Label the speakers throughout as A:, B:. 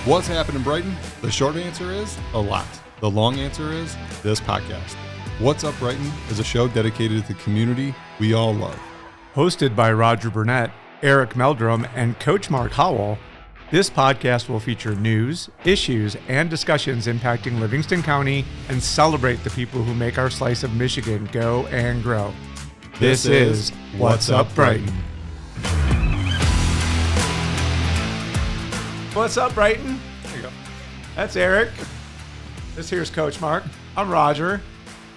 A: What's happening, Brighton? The short answer is a lot. The long answer is this podcast. What's Up, Brighton is a show dedicated to the community we all love.
B: Hosted by Roger Burnett, Eric Meldrum, and Coach Mark Howell, this podcast will feature news, issues, and discussions impacting Livingston County and celebrate the people who make our slice of Michigan go and grow. This is What's Up, Brighton. What's up, Brighton?
A: There you go.
B: That's Eric. This here's Coach Mark. I'm Roger.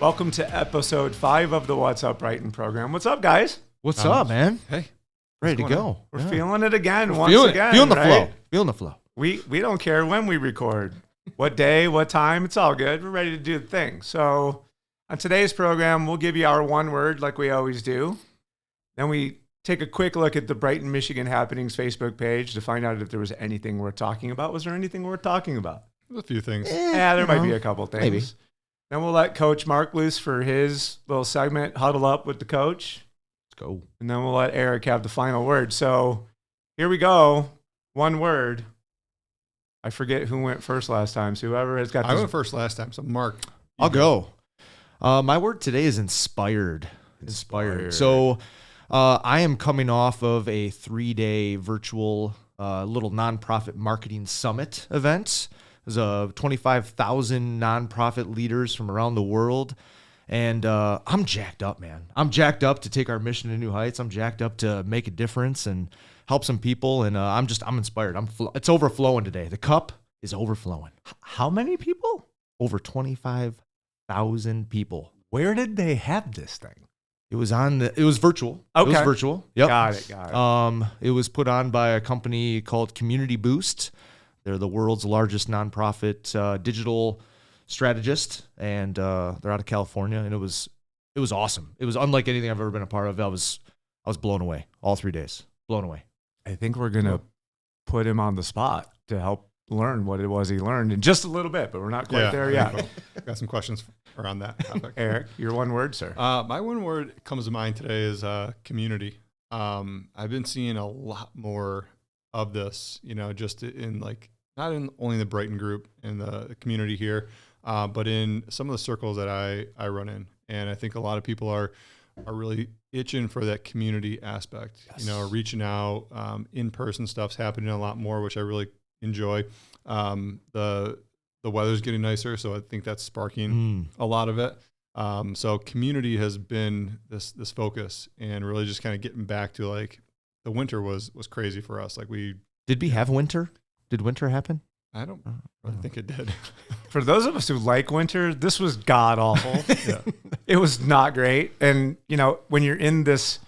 B: Welcome to episode 5 of the What's Up, Brighton program. What's up, guys?
C: What's up, man?
A: Hey.
C: Ready to go.
B: We're feeling it again,
C: Feeling the
B: right?
C: flow. Feeling the flow.
B: We don't care when we record, what day, what time, it's all good. We're ready to do the thing. So on today's program, we'll give you our one word like we always do. Then we take a quick look at the Brighton, Michigan Happenings Facebook page to find out if there was anything worth talking about. Was there anything worth talking about?
A: There's a few things.
B: Yeah, there might be a couple things.
C: Maybe.
B: Then we'll let Coach Mark loose for his little segment, Huddle Up with the Coach.
C: Let's go.
B: And then we'll let Eric have the final word. So here we go. One word. I forget who went first last time. So whoever has got
A: I
B: this.
A: went first last time, so Mark.
C: I'll go. My word today is inspired. Inspired. So I am coming off of a 3-day virtual little nonprofit marketing summit event. There's 25,000 nonprofit leaders from around the world. And I'm jacked up, man. I'm jacked up to take our mission to new heights. I'm jacked up to make a difference and help some people. And I'm inspired. It's overflowing today. The cup is overflowing.
B: How many people?
C: Over 25,000 people.
B: Where did they have this thing?
C: It was virtual.
B: Okay.
C: It was virtual. Yep.
B: Got it.
C: It was put on by a company called Community Boost. They're the world's largest nonprofit digital strategist, and they're out of California. And it was awesome. It was unlike anything I've ever been a part of. I was blown away all 3 days. Blown away.
B: I think we're going to put him on the spot to help learn what it was he learned in just a little bit, but we're not quite there yet.
A: Got some questions around that topic.
B: Eric, your one word, sir.
A: My one word comes to mind today is community. I've been seeing a lot more of this, just in not in only the Brighton group and the community here, but in some of the circles that I run in. And I think a lot of people are really itching for that community aspect,
C: Yes.
A: reaching out, in-person stuff's happening a lot more, which I really enjoy. The weather's getting nicer, so I think that's sparking a lot of it. So community has been this focus, and really just kind of getting back to the winter was crazy for us.
C: Did we have winter? Did winter happen?
A: I don't really think it did.
B: For those of us who like winter, this was god awful.
A: Yeah.
B: It was not great. And, when you're in this,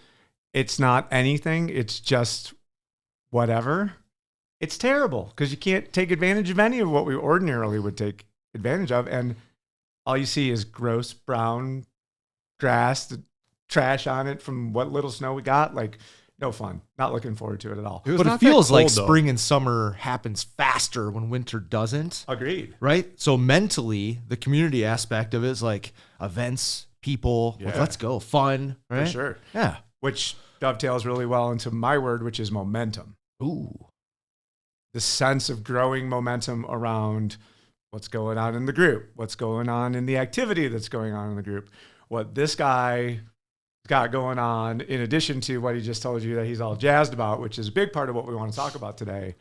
B: it's not anything. It's just whatever. It's terrible because you can't take advantage of any of what we ordinarily would take advantage of. And all you see is gross brown grass, the trash on it from what little snow we got. No fun. Not looking forward to it at all.
C: But it feels like spring and summer happens faster when winter doesn't.
B: Agreed.
C: Right? So mentally, the community aspect of it is like events, people,
B: Yeah.
C: let's go, fun, right?
B: For sure.
C: Yeah.
B: Which dovetails really well into my word, which is momentum.
C: Ooh.
B: The sense of growing momentum around what's going on in the group, what's going on in the activity that's going on in the group, what this guy got going on, in addition to what he just told you that he's all jazzed about, which is a big part of what we want to talk about today.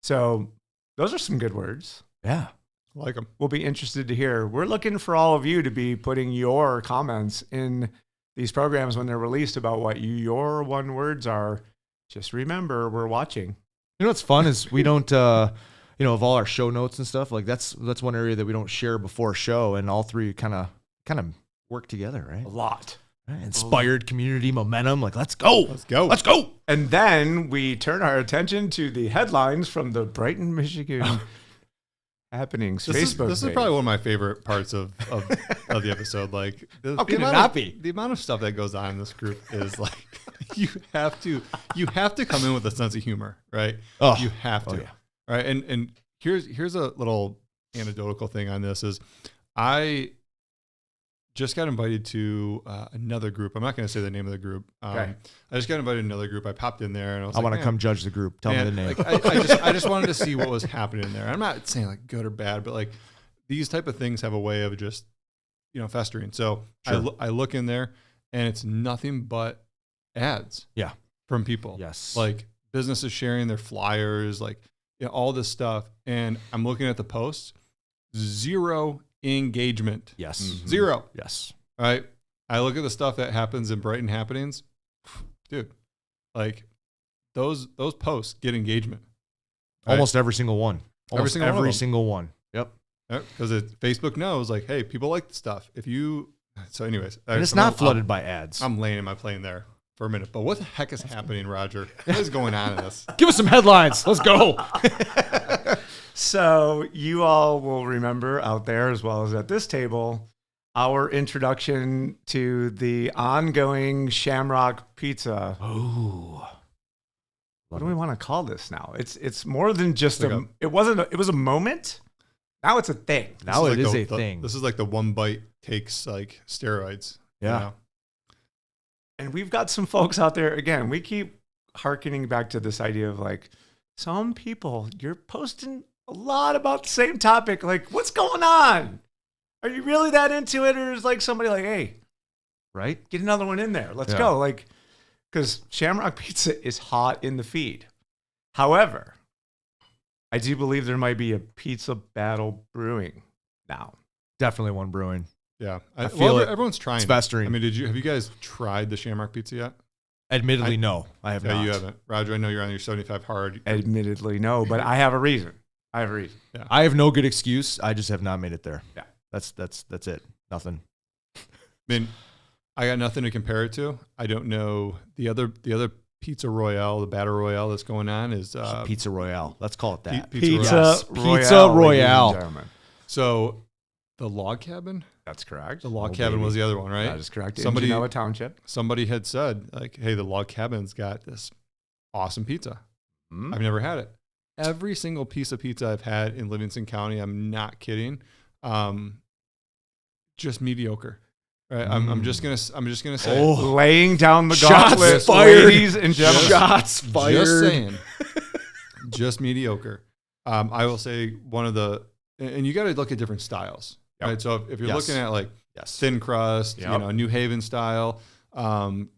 B: So those are some good words.
C: Yeah.
A: Like them.
B: We'll be interested to hear. We're looking for all of you to be putting your comments in these programs when they're released about what your one words are. Just remember, we're watching.
C: You know what's fun is we don't, of all our show notes and stuff, that's one area that we don't share before show, and all three kind of work together, right?
B: A lot.
C: Right? Inspired community momentum, let's go.
A: Let's go.
C: Let's go.
B: And then we turn our attention to the headlines from the Brighton, Michigan Happenings Facebook
A: This is
B: page.
A: probably one of my favorite parts of the episode.
B: How can it not be?
A: The amount of stuff that goes on in this group is you have to come in with a sense of humor, right?
C: Oh,
A: you have to,
C: yeah.
A: right? And here's a little anecdotal thing on this is I just got invited to another group. I'm not going to say the name of the group.
B: Okay.
A: I just got invited to another group. I popped in there and I was
C: I
A: like,
C: want to
A: man,
C: come judge the group. Tell me the name.
A: like, I just wanted to see what was happening in there. I'm not saying like good or bad, but like these type of things have a way of just, festering. So
C: Sure.
A: I look in there and it's nothing but ads.
C: Yeah.
A: From people.
C: Yes.
A: Like businesses sharing their flyers, like all this stuff. And I'm looking at the posts, 0 engagement.
C: Yes.
A: 0.
C: Yes.
A: All right. I look at the stuff that happens in Brighton happenings, dude. Like those posts get engagement.
C: Almost every single one. Almost
A: single one of
C: every
A: them.
C: single one. Yep.
A: Because Facebook knows, like, hey, people like the stuff. So anyways,
C: And it's not flooded by ads.
A: I'm laying in my plane there for a minute. But what the heck is happening, Roger? What is going on in this?
C: Give us some headlines. Let's go.
B: So you all will remember out there as well as at this table, our introduction to the ongoing Shamrock Pizza.
C: Oh.
B: What do we want to call this now? It's more than just
A: Like
B: it was a moment. Now it's a thing.
C: Now it
A: This
C: is
A: like
C: a thing.
A: This is like the one bite takes like steroids.
C: Yeah.
B: And we've got some folks out there, again, we keep hearkening back to this idea of like, some people, you're posting a lot about the same topic. Like, what's going on? Are you really that into it? Or is like somebody like, hey,
C: Right?
B: get another one in there. Let's
C: Yeah.
B: go. Like, because Shamrock Pizza is hot in the feed. However, I do believe there might be a pizza battle brewing now.
C: Definitely one brewing.
A: Yeah.
C: I feel it.
A: Everyone's trying.
C: It's
A: it.
C: festering.
A: I mean, have you guys tried the Shamrock Pizza yet?
C: Admittedly, no. I have
A: Yeah,
C: not.
A: you haven't. Roger, I know you're on your 75 hard.
B: Admittedly, no, but I have a reason.
C: I have no good excuse. I just have not made it there.
B: Yeah.
C: That's it. Nothing.
A: I mean, I got nothing to compare it to. I don't know the other Pizza Royale, the Battle Royale that's going on is
C: Pizza Royale. Let's call it that.
A: Pizza
C: Yes.
B: Royale.
C: Pizza
B: ladies and
C: Royale.
B: gentlemen.
A: So the Log Cabin?
B: That's correct.
A: The Log
C: Oh,
A: Cabin
C: baby.
A: was the other one, right?
B: That is correct.
A: Somebody-
B: In Genoa Township.
A: Somebody had said, like, hey, the Log Cabin's got this awesome pizza. I've never had it. Every single piece of pizza I've had in Livingston County, I'm not kidding, just mediocre. Right? I'm just gonna say, it.
B: Laying down the
C: Shots
B: gauntlet,
C: fired.
B: ladies and gentlemen.
C: Shots fired.
A: Just saying, just mediocre. I will say one of the, and you got to look at different styles,
B: Yep.
A: right? So if you're
C: Yes.
A: looking at like
C: Yes.
A: thin crust,
B: Yep.
A: New Haven style,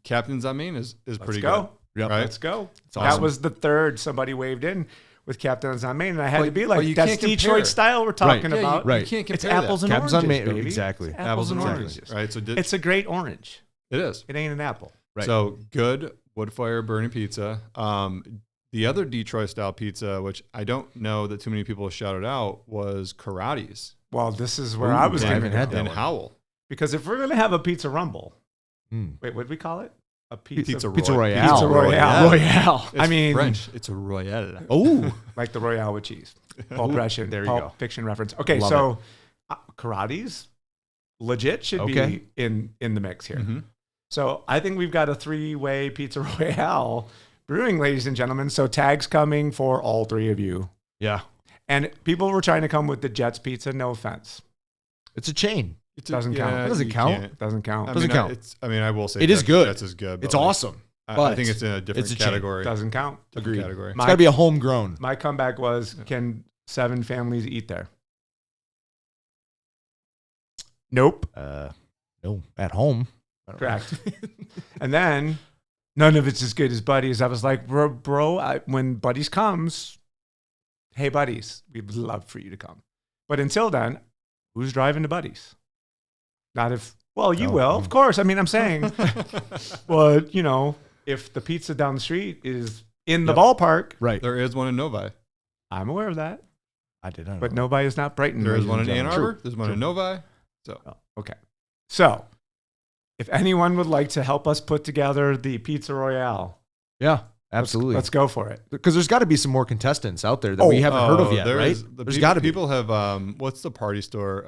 A: Captain's I mean is pretty
B: go.
A: good.
C: Yep.
A: Right?
B: Let's go.
C: awesome.
B: That was the third somebody waved in with Captain's on Main, and I had to be
A: But
B: like,
A: you
B: that's
A: can't compare.
B: Detroit style we're talking
A: Yeah,
B: about.
C: Right.
A: You can't
B: It's
A: compare
B: apples
A: that.
B: and
C: Captain's on
B: oranges,
C: Main,
B: baby.
C: exactly.
B: It's
A: Apples and oranges, right? So
B: It's a great orange.
A: it is.
B: It ain't an apple.
C: Right.
A: So good wood fire burning pizza. The other Detroit style pizza, which I don't know that too many people have shouted out, was Karate's
B: Well, this is where
C: Ooh,
B: I was
C: I
B: going
C: haven't
B: to
C: had
B: go.
C: that
A: in
C: one.
A: Howell.
B: Because if we're going to have a pizza rumble,
C: Mm.
B: wait, what did we call it? A pizza,
A: Pizza
C: Pizza
A: Roy-
C: Royale.
B: Pizza Royale.
C: Royale.
A: It's
B: I mean-
A: French. It's a Royale.
C: Oh.
B: like the Royale with cheese. Pulp Fiction.
C: there you
B: Pulp
C: go.
B: Fiction reference. Okay,
C: Love
B: so Karate's legit should
C: Okay.
B: be in the mix here.
A: Mhm.
B: So I think we've got a 3-way Pizza Royale brewing, ladies and gentlemen. So tags coming for all three of you.
C: Yeah.
B: And people were trying to come with the Jets Pizza. No offense.
C: It's a chain.
B: Doesn't count.
C: Doesn't
A: you
C: count.
A: can't.
B: Doesn't count.
C: Doesn't count.
A: I will say
C: It is good.
A: That's as good.
C: It's
A: but like,
C: awesome.
A: I
C: but
A: think it's in a different
C: it's a chain.
A: category.
B: Doesn't count.
A: Different
C: Agreed.
A: category.
C: It's got to be a homegrown.
B: My comeback was, can 7 families eat there? Nope.
C: No, at home. I don't know.
B: Correct. And then none of it's as good as Buddies. I was like, bro, when Buddies comes, hey, Buddies, we'd love for you to come. But until then, who's driving to Buddies? Not if, well, you
C: No.
B: will, of course. I mean, I'm saying, well, if the pizza down the street is in the
A: Yep.
B: ballpark,
C: Right.
A: There is one in Novi.
B: I'm aware of that.
C: I did not
B: But
C: know.
B: Novi is not Brighton.
A: There is
B: ladies
A: one
B: and
A: in Ann
B: gentlemen.
A: Arbor. There's one in Novi.
B: Okay. So, if anyone would like to help us put together the Pizza Royale,
C: Yeah, absolutely.
B: let's go for it.
C: Because there's got to be some more contestants out there that we haven't heard of yet, right? There's got to be.
A: People have what's the party store?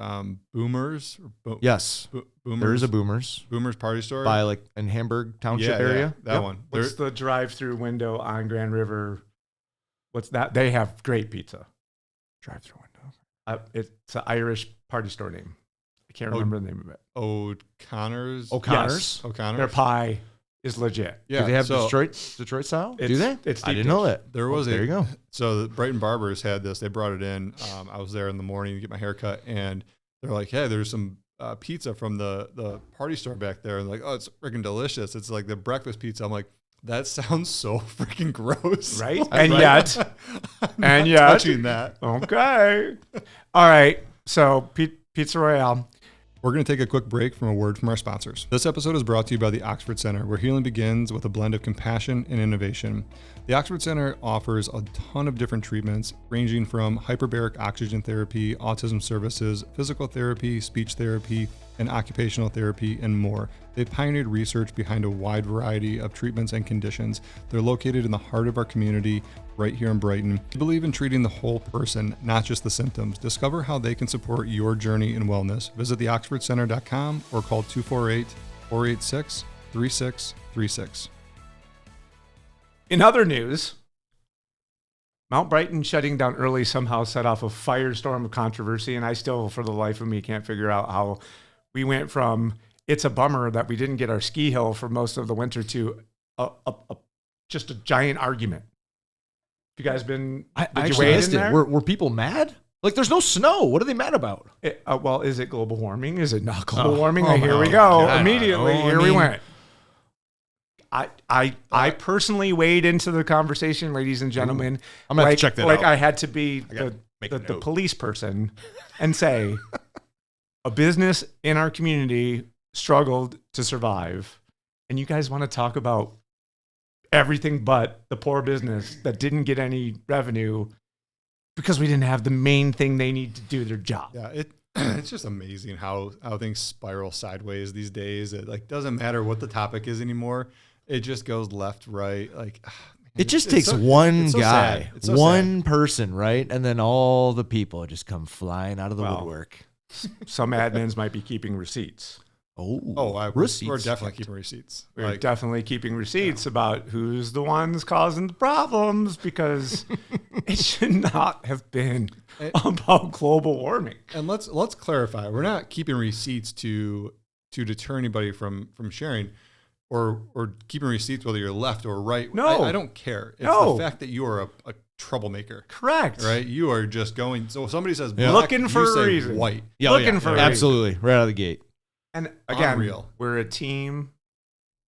A: Boomers.
C: Yes,
A: Boomers.
C: there is a Boomers
A: Boomers party store
C: by like in Hamburg Township
A: Yeah,
C: area.
A: that
C: Yep.
A: one.
B: What's
A: There-
B: the drive-through window on Grand River? What's that? They have great pizza.
C: Drive-through window.
B: It's an Irish party store name. I can't remember the name of it.
A: O'Connor's.
C: O'Connor's.
A: O'Connor's.
B: Their pie is legit.
A: Yeah.
C: Do they have
A: so
C: Detroit style? Do they?
B: It's
C: I
B: deep
C: didn't know
B: dish.
C: that.
A: There was
C: there you go.
A: So the Brighton Barbers had this. They brought it in. I was there in the morning to get my hair cut, and they're like, "Hey, there's some pizza from the party store back there." And like, "Oh, it's freaking delicious. It's like the breakfast pizza." I'm like, that sounds so freaking gross.
B: Right?
A: Like,
B: And yet,
A: I'm not touching that.
B: Okay. All right. So Pizza Royale.
A: We're going to take a quick break from a word from our sponsors. This episode is brought to you by the Oxford Center, where healing begins with a blend of compassion and innovation. The Oxford Center offers a ton of different treatments, ranging from hyperbaric oxygen therapy, autism services, physical therapy, speech therapy, and occupational therapy, and more. They've pioneered research behind a wide variety of treatments and conditions. They're located in the heart of our community, right here in Brighton. They believe in treating the whole person, not just the symptoms. Discover how they can support your journey in wellness. Visit theoxfordcenter.com or call 248-486-3636.
B: In other news, Mount Brighton shutting down early somehow set off a firestorm of controversy, and I still, for the life of me, can't figure out how we went from it's a bummer that we didn't get our ski hill for most of the winter to just a giant argument. You guys been?
C: I
B: did you
C: actually
B: wade
C: missed
B: in
C: it.
B: there?
C: Were people mad? Like, there's no snow. What are they mad about?
B: Well, is it global warming? Is it not global
C: Oh,
B: warming?
C: oh
B: Here
C: my
B: we go.
C: God.
B: Immediately,
C: I
B: here we
C: mean-
B: went. I personally weighed into the conversation, ladies and gentlemen.
C: I'm gonna have to check that
B: like
C: out.
B: I had to be
C: gotta make a
B: the
C: note.
B: police person and say a business in our community struggled to survive, and you guys want to talk about everything but the poor business that didn't get any revenue because we didn't have the main thing they need to do their job.
A: Yeah, it's just amazing how things spiral sideways these days. It like doesn't matter what the topic is anymore. It just goes left, right. Like
C: It just
A: it's
C: takes
A: so-
C: one
A: it's so
C: guy,
A: sad. It's so
C: one person, right? And then all the people just come flying out of the
B: Well,
C: woodwork.
B: Some admins might be keeping receipts.
C: Oh,
A: We're
C: receipts.
A: definitely keeping receipts.
B: We're
A: Like,
B: definitely keeping receipts about who's the ones causing the problems because it should not have been about global warming.
A: and let's clarify. We're not keeping receipts to deter anybody from sharing, or keeping receipts whether you're left or right.
B: No.
A: I don't care. It's
B: No.
A: the fact that you are a troublemaker.
B: Correct.
A: Right? You are just going. So if somebody says
C: Yeah.
A: black,
B: Looking
A: you
B: for a
A: say
B: reason.
A: white.
C: Yeah,
B: Looking for a reason.
C: absolutely right out of the gate.
B: And again,
A: Unreal.
B: we're a team.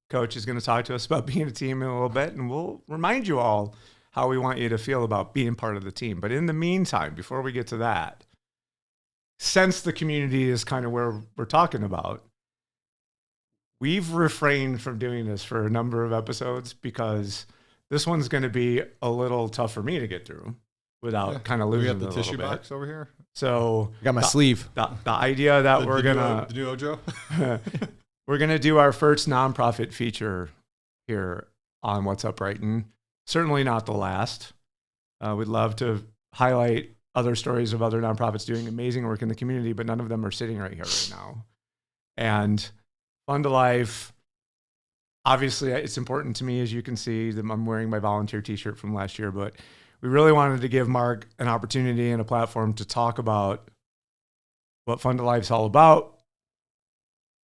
B: Coach is going to talk to us about being a team in a little bit, and we'll remind you all how we want you to feel about being part of the team. But in the meantime, before we get to that, since the community is kind of where we're talking about, we've refrained from doing this for a number of episodes because this one's going to be a little tough for me to get through without kind of
A: We
B: losing
A: got the
B: it a
A: tissue
B: little bit.
A: box over here.
B: So
C: I got my sleeve.
B: the idea that we're
A: The new-
B: gonna
A: the new Ojo.
B: we're gonna do our first nonprofit feature here on What's Up Brighton. Certainly not the last. We'd love to highlight other stories of other nonprofits doing amazing work in the community, but none of them are sitting right here right now. And Fund to Life, obviously, it's important to me, as you can see, that I'm wearing my volunteer T-shirt from last year, but we really wanted to give Mark an opportunity and a platform to talk about what Fund to Life's all about,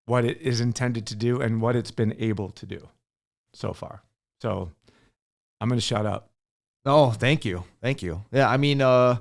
B: what it is intended to do, and what it's been able to do so far. So I'm going to shut up.
C: Oh, thank you. Thank you. Yeah, I mean, a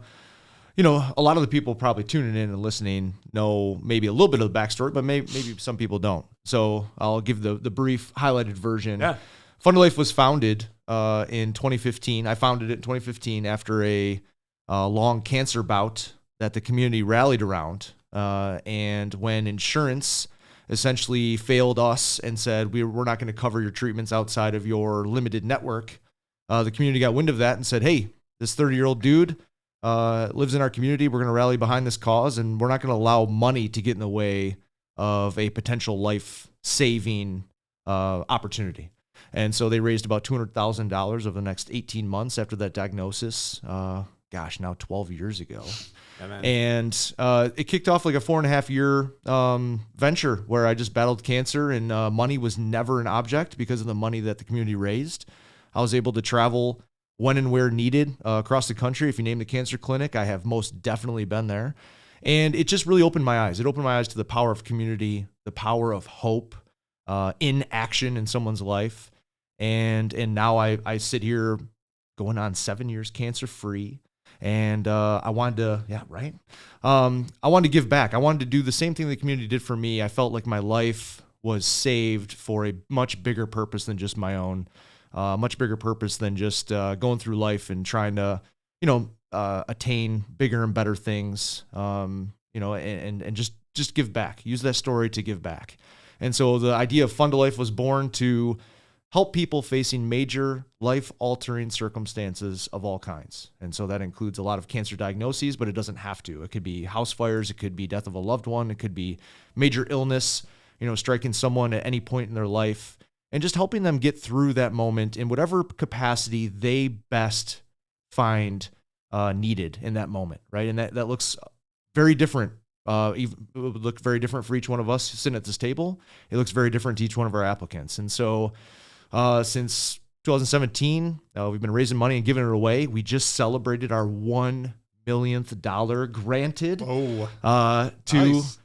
C: lot of the people probably tuning in and listening know maybe a little bit of the backstory, but maybe some people don't. So I'll give the brief highlighted version.
B: Yeah.
C: Fund to Life was founded in 2015. I founded it in 2015 after a long cancer bout that the community rallied around. And when insurance essentially failed us and said, we're not going to cover your treatments outside of your limited network, the community got wind of that and said, hey, this 30-year-old dude lives in our community. We're going to rally behind this cause, and we're not going to allow money to get in the way of a potential life-saving opportunity. And so they raised about $200,000 over the next 18 months after that diagnosis. Now 12 years ago. And it kicked off like a 4.5-year venture where I just battled cancer, and money was never an object because of the money that the community raised. I was able to travel when and where needed across the country. If you name the cancer clinic, I have most definitely been there. And it just really opened my eyes. It opened my eyes to the power of community, the power of hope in action in someone's life. And now I sit here going on 7 years cancer free. And I wanted to, I wanted to give back. I wanted to do the same thing the community did for me. I felt like my life was saved for a much bigger purpose than just my own, much bigger purpose than just going through life and trying to, attain bigger and better things, and just give back. Use that story to give back. And so the idea of Fund a Life was born to help people facing major life-altering circumstances of all kinds. And so that includes a lot of cancer diagnoses, but it doesn't have to. It could be house fires, it could be death of a loved one, it could be major illness, striking someone at any point in their life, and just helping them get through that moment in whatever capacity they best find needed in that moment, right? And that looks very different. It would look very different for each one of us sitting at this table. It looks very different to each one of our applicants. And so since 2017, we've been raising money and giving it away. We just celebrated our $1 millionth granted
A: Nice.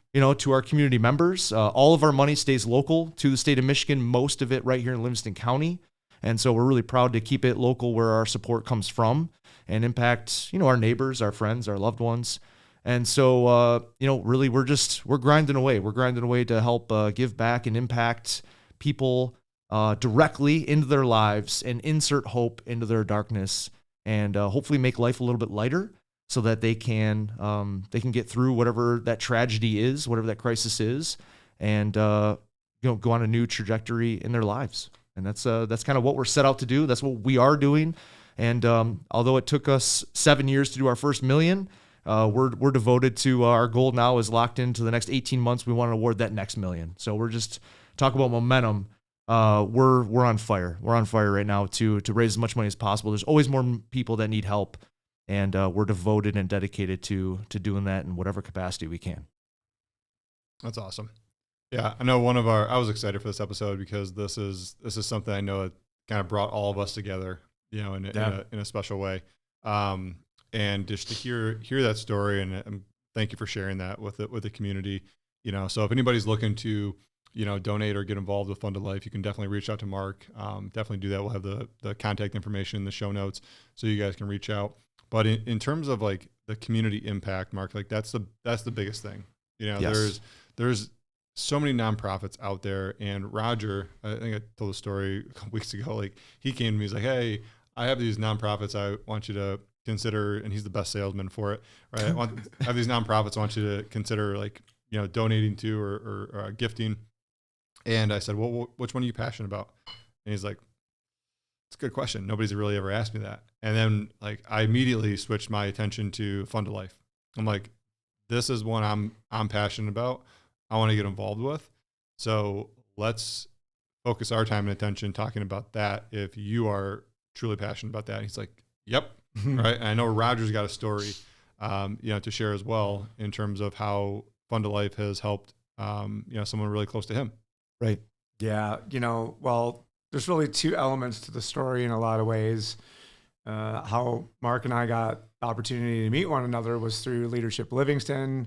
C: To our community members. All of our money stays local to the state of Michigan, most of it right here in Livingston County. And so we're really proud to keep it local where our support comes from and impact, our neighbors, our friends, our loved ones. And so, really we're grinding away. We're grinding away to help give back and impact people directly into their lives and insert hope into their darkness and hopefully make life a little bit lighter so that they can get through whatever that tragedy is, whatever that crisis is, and go on a new trajectory in their lives. And that's kind of what we're set out to do. That's what we are doing. And although it took us 7 years to do our first $1 million, we're devoted to our goal now is locked into the next 18 months. We want to award that next $1 million. So we're just talk about momentum. We're on fire. We're on fire right now to raise as much money as possible. There's always more people that need help, and we're devoted and dedicated to doing that in whatever capacity we can.
A: That's awesome. Yeah, I know I was excited for this episode because this is something I know it kind of brought all of us together, in a special way. And just to hear that story, and thank you for sharing that with the community. So if anybody's looking to, donate or get involved with Fund a Life, you can definitely reach out to Mark. Definitely do that. We'll have the contact information in the show notes so you guys can reach out. But in terms of like the community impact, Mark, like that's the biggest thing.
C: Yes.
A: There's so many nonprofits out there, and Roger, I think I told the story a couple weeks ago. Like he came to me, he's like, "Hey, I have these nonprofits I want you to consider," and he's the best salesman for it, right? I have these nonprofits I want you to consider, like, donating to or gifting. And I said, "Well, which one are you passionate about?" And he's like, "It's a good question. Nobody's really ever asked me that." And then like I immediately switched my attention to Fund a Life. I'm like, this is one I'm passionate about. I want to get involved with. So let's focus our time and attention talking about that. If you are truly passionate about that. And he's like, "Yep." Right. And I know Roger's got a story, to share as well in terms of how Fund a Life has helped, someone really close to him.
C: Right.
B: Yeah. Well, there's really two elements to the story in a lot of ways. How Mark and I got the opportunity to meet one another was through Leadership Livingston,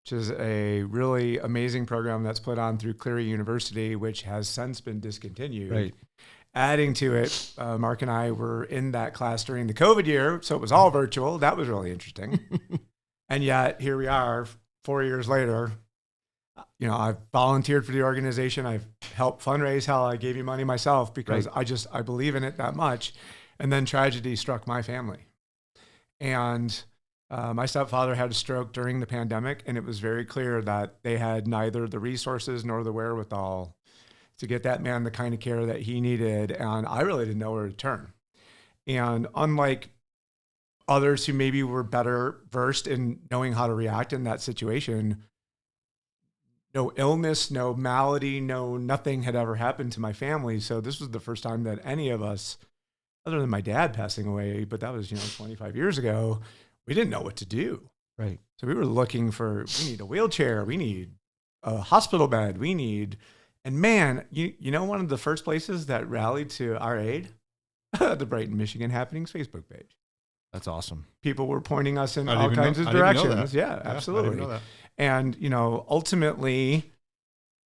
B: which is a really amazing program that's put on through Cleary University, which has since been discontinued.
C: Right.
B: Adding to it, Mark and I were in that class during the COVID year, so it was all virtual. That was really interesting. And yet here we are 4 years later. I've volunteered for the organization. I've helped fundraise. Hell, I gave you money myself because
C: Right.
B: I believe in it that much. And then tragedy struck my family. And my stepfather had a stroke during the pandemic, and it was very clear that they had neither the resources nor the wherewithal to get that man the kind of care that he needed. And I really didn't know where to turn. And unlike others who maybe were better versed in knowing how to react in that situation, no illness, no malady, no nothing had ever happened to my family. So this was the first time that any of us, other than my dad passing away, but that was, 25 years ago, we didn't know what to do.
C: Right.
B: So we were looking we need a wheelchair, we need a hospital bed, and man, one of the first places that rallied to our aid, the Brighton, Michigan Happenings Facebook page.
C: That's awesome.
B: People were pointing us in
A: I
B: all
A: didn't even
B: kinds
A: know-
B: of
A: I didn't even know
B: directions.
A: that.
B: Yeah,
A: I didn't
B: absolutely.
A: know that.
B: And, ultimately,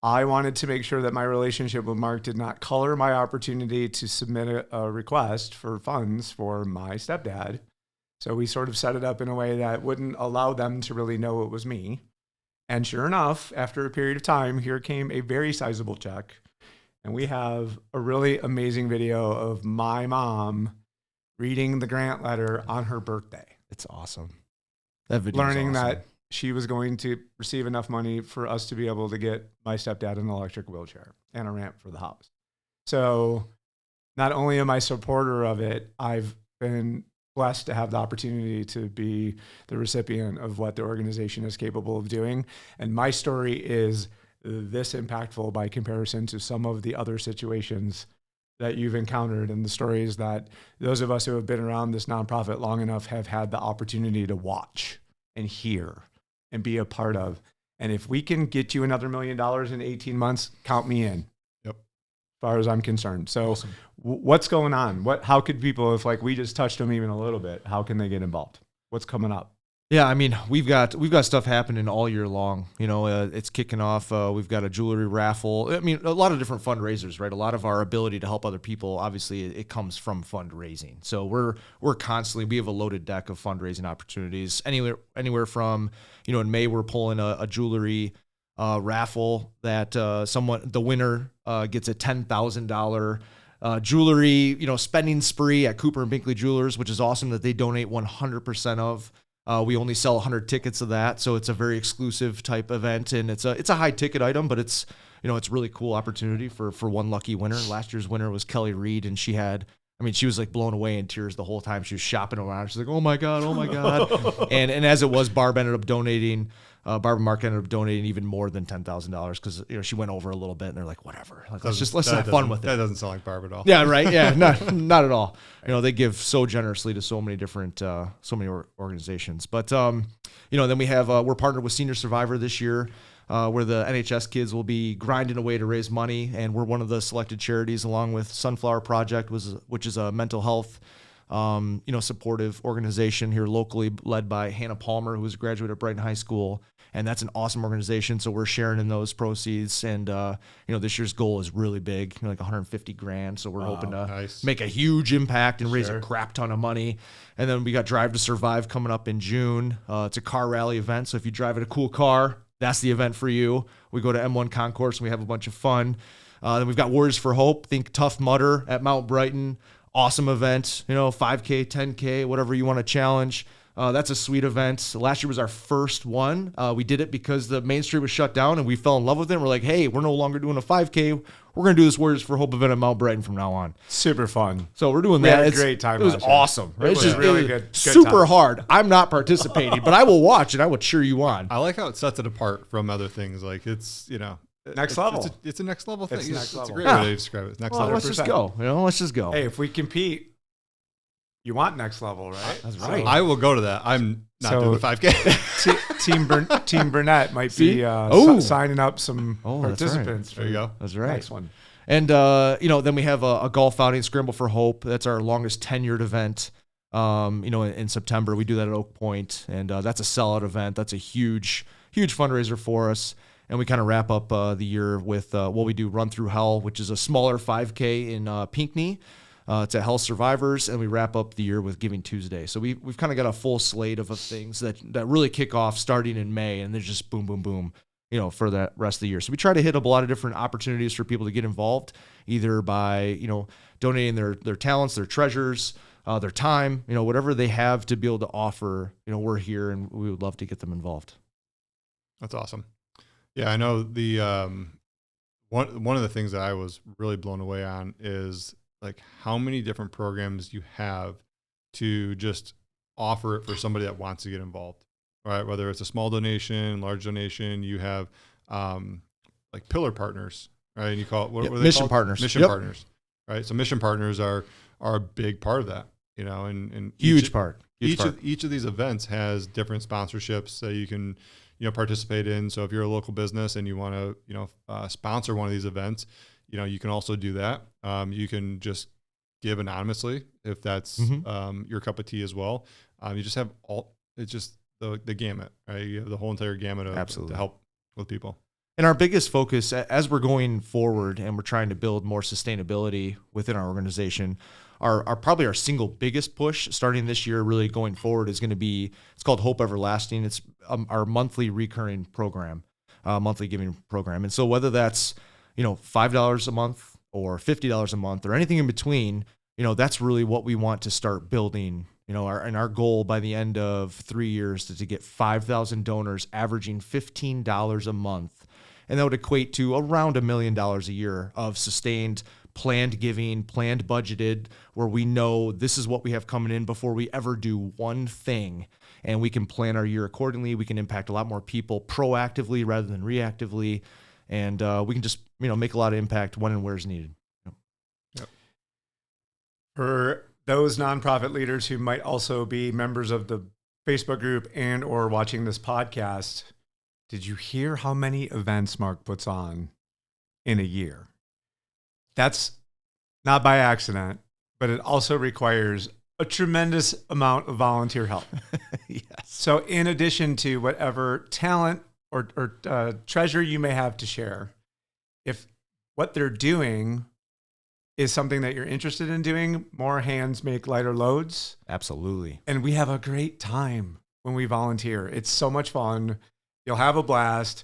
B: I wanted to make sure that my relationship with Mark did not color my opportunity to submit a request for funds for my stepdad. So we sort of set it up in a way that wouldn't allow them to really know it was me. And sure enough, after a period of time, here came a very sizable check. And we have a really amazing video of my mom reading the grant letter on her birthday.
C: It's awesome. That video
B: Learning
C: awesome.
B: that she was going to receive enough money for us to be able to get my stepdad an electric wheelchair and a ramp for the house. So not only am I a supporter of it, I've been blessed to have the opportunity to be the recipient of what the organization is capable of doing. And my story is this impactful by comparison to some of the other situations that you've encountered, and the stories that those of us who have been around this nonprofit long enough have had the opportunity to watch and hear and be a part of. And if we can get you another $1 million in 18 months, count me in.
A: Yep.
B: As far as I'm concerned. So
C: Awesome.
B: what's going on? How could people, if we just touched them even a little bit, how can they get involved? What's coming up?
C: Yeah, I mean, we've got stuff happening all year long. It's kicking off. We've got a jewelry raffle. I mean, a lot of different fundraisers, right? A lot of our ability to help other people, obviously, it comes from fundraising. So we have a loaded deck of fundraising opportunities. Anywhere from, in May we're pulling a jewelry raffle that the winner gets a $10,000 jewelry, spending spree at Cooper and Binkley Jewelers, which is awesome that they donate 100% of. We only sell 100 tickets of that, so it's a very exclusive type event, and it's a high ticket item, but it's really cool opportunity for one lucky winner. Last year's winner was Kelly Reed, and she was like blown away in tears the whole time she was shopping around. She's like, oh my god, and as it was, Barb and Mark ended up donating even more than $10,000 because she went over a little bit, and they're like, whatever, let's have fun with it.
A: That doesn't sound like Barb at all.
C: Yeah, right. Yeah, not at all. They give so generously to so many different organizations. But then we have we're partnered with Senior Survivor this year, where the NHS kids will be grinding away to raise money, and we're one of the selected charities along with Sunflower Project, which is a mental health supportive organization here locally, led by Hannah Palmer, who was a graduate of Brighton High School. And that's an awesome organization. So we're sharing in those proceeds. And, this year's goal is really big, like $150,000. So we're hoping to make a huge impact and raise a crap ton of money. And then we got Drive to Survive coming up in June. It's a car rally event. So if you drive in a cool car, that's the event for you. We go to M1 Concourse and we have a bunch of fun. Then we've got Warriors for Hope. Think Tough Mudder at Mount Brighton. Awesome event, 5K, 10K, whatever you want to challenge. That's a sweet event. Last year was our first one. We did it because the Main Street was shut down and we fell in love with it. We're like, hey, we're no longer doing a 5K. We're going to do this Warriors for Hope event at Mount Brighton from now on.
B: Super fun.
C: So we're doing
B: we
C: that.
B: Had a great time.
C: It was awesome.
B: It was really good.
C: Super
B: time.
C: hard. I'm not participating, but I will watch and I will cheer you on.
A: I like how it sets it apart from other things. Like it's,
B: next level.
A: It's a next level thing.
B: It's
A: a great way to describe it. Next level.
C: Let's just go. Let's just go.
B: Hey, if we compete, you want next level, right?
C: That's right.
A: I will go to that. I'm not doing the 5K.
B: Team Burnett might be signing up some participants.
A: There you go.
C: That's right.
B: Next one.
C: And then we have a golf outing, Scramble for Hope. That's our longest tenured event. In September we do that at Oak Point, and that's a sellout event. That's a huge fundraiser for us. And we kind of wrap up the year with what we do, Run Through Hell, which is a smaller 5K in Pinckney. It's at Health Survivors, and we wrap up the year with Giving Tuesday. So we've kind of got a full slate of things that really kick off starting in May, and then just boom, boom, boom, for that rest of the year. So we try to hit up a lot of different opportunities for people to get involved, either by donating their talents, their treasures, their time, whatever they have to be able to offer. We're here, and we would love to get them involved.
A: That's awesome. Yeah, I know the one of the things that I was really blown away on is like how many different programs you have to just offer it for somebody that wants to get involved, right? Whether it's a small donation, large donation, you have like pillar partners, right? And you call it what are they
C: mission
A: called?
C: partners.
A: Mission partners, right? So mission partners are a big part of that, and
C: Huge part.
A: Each of these events has different sponsorships that you can participate in. So if you're a local business and you want to sponsor one of these events, you can also do that. You can just give anonymously if that's your cup of tea as well. You just have it's just the gamut, right? You have the whole entire gamut of to help with people.
C: And our biggest focus as we're going forward and we're trying to build more sustainability within our organization, our probably our single biggest push starting this year, really going forward, is going to be, it's called Hope Everlasting. It's our monthly recurring program, monthly giving program. And so whether that's, $5 a month or $50 a month or anything in between, that's really what we want to start building. Our goal by the end of 3 years is to get 5,000 donors averaging $15 a month. And that would equate to around $1 million a year of sustained, planned giving, planned budgeted, where we know this is what we have coming in before we ever do one thing. And we can plan our year accordingly. We can impact a lot more people proactively rather than reactively. And we can just, make a lot of impact when and where is needed.
B: Yep. For those nonprofit leaders who might also be members of the Facebook group and or watching this podcast, did you hear how many events Mark puts on in a year? That's not by accident, but it also requires a tremendous amount of volunteer help.
C: Yes.
B: So in addition to whatever talent or treasure you may have to share, if what they're doing is something that you're interested in doing, more hands make lighter loads.
C: Absolutely.
B: And we have a great time when we volunteer. It's so much fun. You'll have a blast.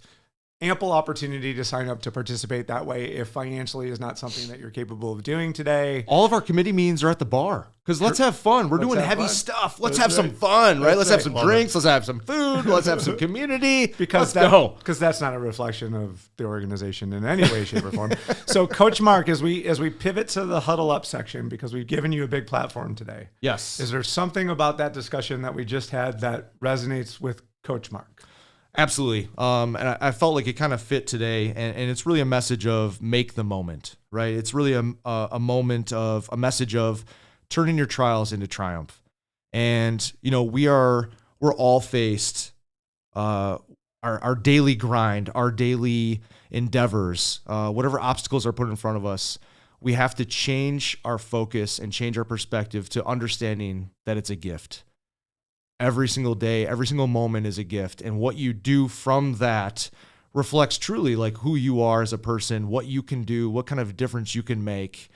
B: Ample opportunity to sign up to participate that way if financially is not something that you're capable of doing today.
C: All of our committee meetings are at the bar because let's have fun. We're doing heavy stuff. Let's have some fun, right? Let's have some drinks. Let's have some food. Let's have some community.
B: Because that's not a reflection of the organization in any way, shape, or form. So, Coach Mark, as we pivot to the huddle up section, because we've given you a big platform today.
C: Yes.
B: Is there something about that discussion that we just had that resonates with Coach Mark?
C: Absolutely. And I felt like it kind of fit today. And it's really a message of make the moment, right? It's really a moment of a message of turning your trials into triumph. And, we're all faced, our daily grind, our daily endeavors, whatever obstacles are put in front of us. We have to change our focus and change our perspective to understanding that it's a gift. Every single day, every single moment is a gift. And what you do from that reflects truly like who you are as a person, what you can do, what kind of difference you can make.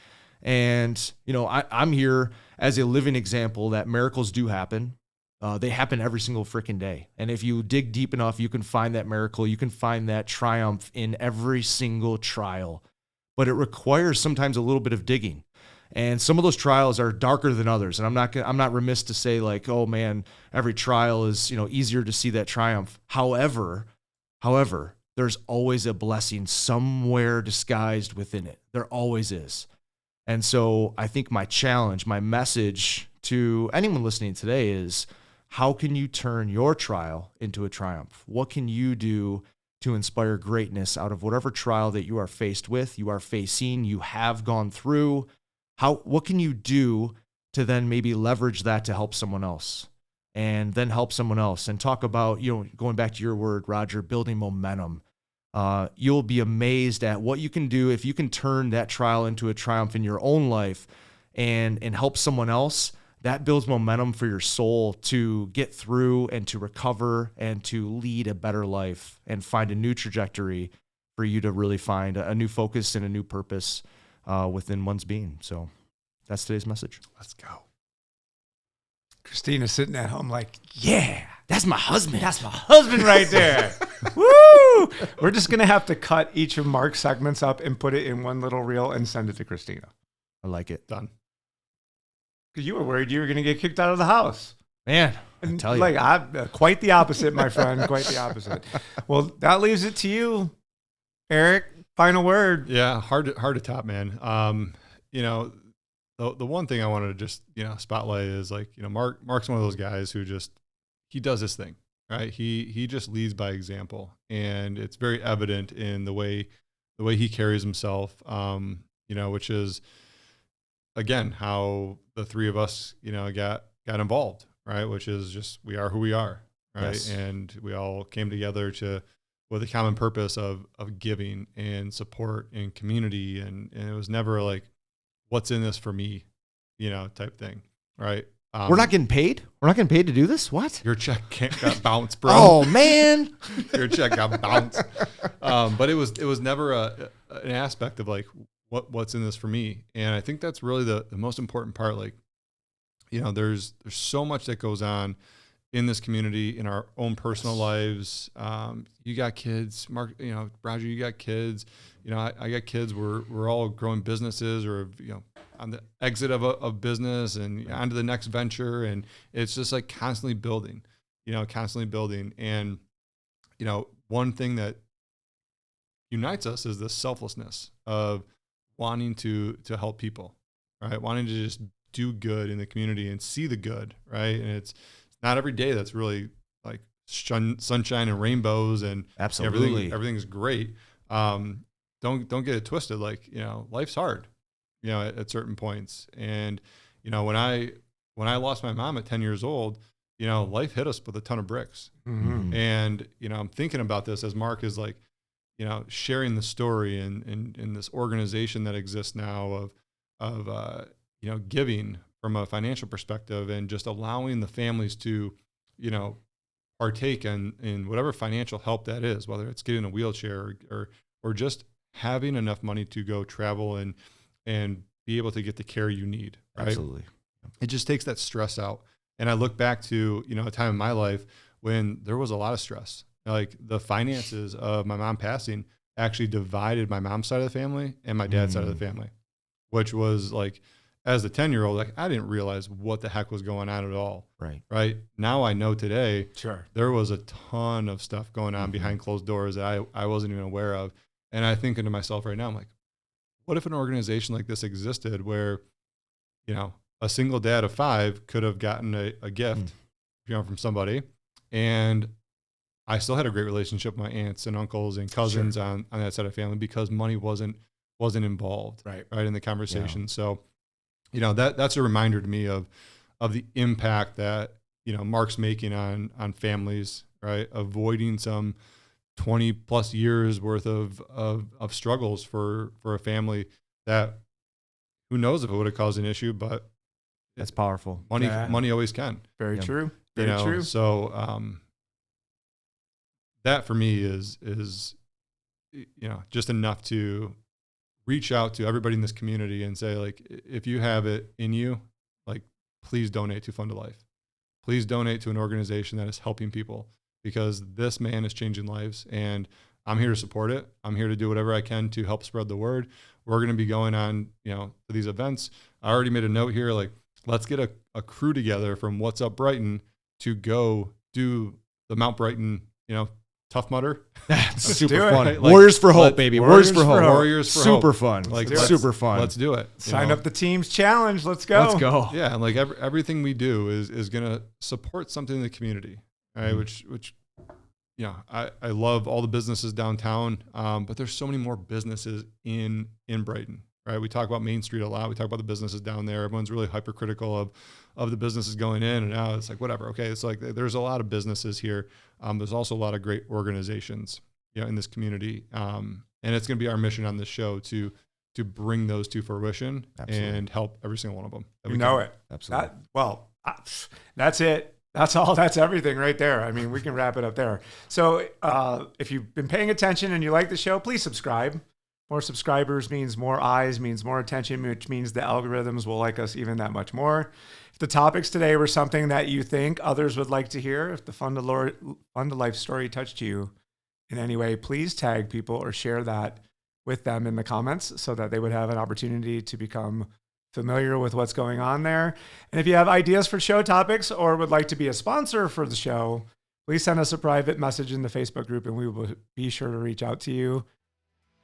C: And, I'm here as a living example that miracles do happen. They happen every single freaking day. And if you dig deep enough, you can find that miracle. You can find that triumph in every single trial. But it requires sometimes a little bit of digging. And some of those trials are darker than others. And I'm not remiss to say like, oh man, every trial is, easier to see that triumph. However, there's always a blessing somewhere disguised within it. There always is. And so I think my challenge, my message to anyone listening today is, how can you turn your trial into a triumph? What can you do to inspire greatness out of whatever trial that you are faced with, you are facing, you have gone through? What can you do to then maybe leverage that to help someone else and then help someone else and talk about, going back to your word, Roger, building momentum. You'll be amazed at what you can do if you can turn that trial into a triumph in your own life and help someone else. That builds momentum for your soul to get through and to recover and to lead a better life and find a new trajectory for you to really find a new focus and a new purpose within one's being. So that's today's message.
A: Let's go.
B: Christina's sitting at home like, yeah,
C: that's my husband.
B: That's my husband right there. Woo! We're just going to have to cut each of Mark's segments up and put it in one little reel and send it to Christina.
C: I like it.
A: Done.
B: Because you were worried you were going to get kicked out of the house.
C: Man, I tell you.
B: Like, I'm quite the opposite, my friend. Quite the opposite. Well, that leaves it to you, Eric. Final word.
A: Yeah, hard to top, man. The one thing I wanted to just spotlight is like Mark's one of those guys who just he does this thing, right? He just leads by example, and it's very evident in the way he carries himself. Which is again how the three of us got involved, right? Which is just we are who we are, right?
C: Yes.
A: And we all came together with a common purpose of giving and support and community. And it was never like, what's in this for me? type thing, right?
C: We're not getting paid. We're not getting paid to do this. What?
A: Your check got bounced, bro.
C: Oh man,
A: Your check got bounced. But it was never an aspect of like what's in this for me. And I think that's really the most important part. Like, there's so much that goes on in this community, in our own personal lives. You got kids, Mark, Roger, you got kids, I got kids. We're all growing businesses, or, on the exit of a business and onto the next venture. And it's just like constantly building. And, one thing that unites us is the selflessness of wanting to help people, right? Wanting to just do good in the community and see the good, right? And it's not every day that's really like sunshine and rainbows and
C: absolutely
A: everything's great. Don't get it twisted. Like, life's hard, at certain points. And, when I lost my mom at 10 years old, life hit us with a ton of bricks.
B: Mm-hmm.
A: And, I'm thinking about this as Mark is like, sharing the story and this organization that exists now of giving from a financial perspective, and just allowing the families to, partake in whatever financial help that is, whether it's getting a wheelchair or just having enough money to go travel and be able to get the care you need. Right?
C: Absolutely.
A: It just takes that stress out. And I look back to, a time in my life when there was a lot of stress. Like, the finances of my mom passing actually divided my mom's side of the family and my dad's side of the family, which was like, as a 10-year-old, like, I didn't realize what the heck was going on at all. Right. Now I know today,
B: sure, there
A: was a ton of stuff going on behind closed doors that I wasn't even aware of. And I think to myself right now, I'm like, what if an organization like this existed where, a single dad of 5 could have gotten a gift, from somebody, and I still had a great relationship with my aunts and uncles and cousins on that side of the family, because money wasn't involved right in the conversation. Yeah. So, that's a reminder to me of the impact that, Mark's making on families, right? Avoiding some 20 plus years worth of struggles for a family that, who knows if it would have caused an issue, but
C: that's powerful.
A: Money always can.
B: Very true. Very true.
A: So, that for me is, just enough to reach out to everybody in this community and say, like, if you have it in you, like, please donate to Fund to Life. Please donate to an organization that is helping people, because this man is changing lives, and I'm here to support it. I'm here to do whatever I can to help spread the word. We're going to be going on, to these events. I already made a note here, like, let's get a crew together from What's Up Brighton to go do the Mount Brighton, Tough Mudder.
C: That's super fun.
A: Like,
C: Warriors for Hope, baby. Warriors for Hope.
A: Warriors for
C: super
A: Hope.
C: Fun.
A: Like,
C: super fun.
A: Let's do it.
B: Sign up the team's challenge. Let's go.
C: Let's go.
A: Yeah, and like everything we do is going to support something in the community, right? Which I love all the businesses downtown, but there's so many more businesses in Brighton, right? We talk about Main Street a lot. We talk about the businesses down there. Everyone's really hypercritical of the businesses going in and out. It's like, whatever. Okay. It's like, there's a lot of businesses here. There's also a lot of great organizations, in this community. And it's going to be our mission on this show to bring those to fruition. Absolutely. And help every single one of them.
B: It.
C: Absolutely.
B: That's it. That's all. That's everything right there. I mean, we can wrap it up there. So if you've been paying attention and you like the show, please subscribe. More subscribers means more eyes, means more attention, which means the algorithms will like us even that much more. If the topics today were something that you think others would like to hear, if the Fund to Life story touched you in any way, please tag people or share that with them in the comments so that they would have an opportunity to become familiar with what's going on there. And if you have ideas for show topics or would like to be a sponsor for the show, please send us a private message in the Facebook group and we will be sure to reach out to you.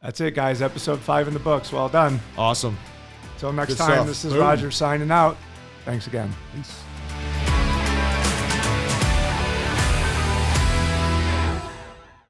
B: That's it, guys. Episode 5 in the books. Well done.
C: Awesome.
B: Till next
C: Good
B: time,
C: stuff.
B: this is
C: Boom.
B: Roger signing out. Thanks again.
A: Peace.